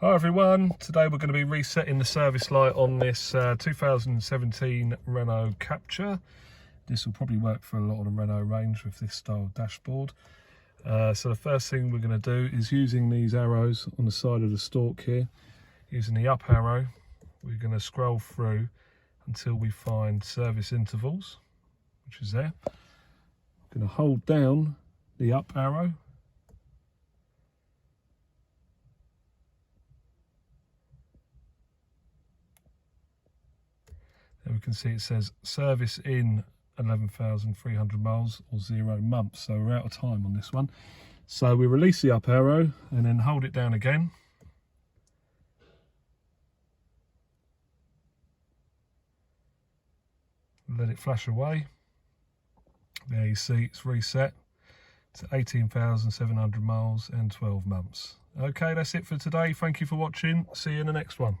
Hi everyone, today we're going to be resetting the service light on this 2017 Renault Captur. This will probably work for a lot of the Renault range with this style dashboard. So the first thing we're going to do is using these arrows on the side of the stalk here, using the up arrow, we're going to scroll through until we find service intervals, which is there. I'm going to hold down the up arrow. And we can see it says service in 11,300 miles or 0 months. So we're out of time on this one. So we release the up arrow and then hold it down again. Let it flash away. There you see it's reset to 18,700 miles and 12 months. Okay, that's it for today. Thank you for watching. See you in the next one.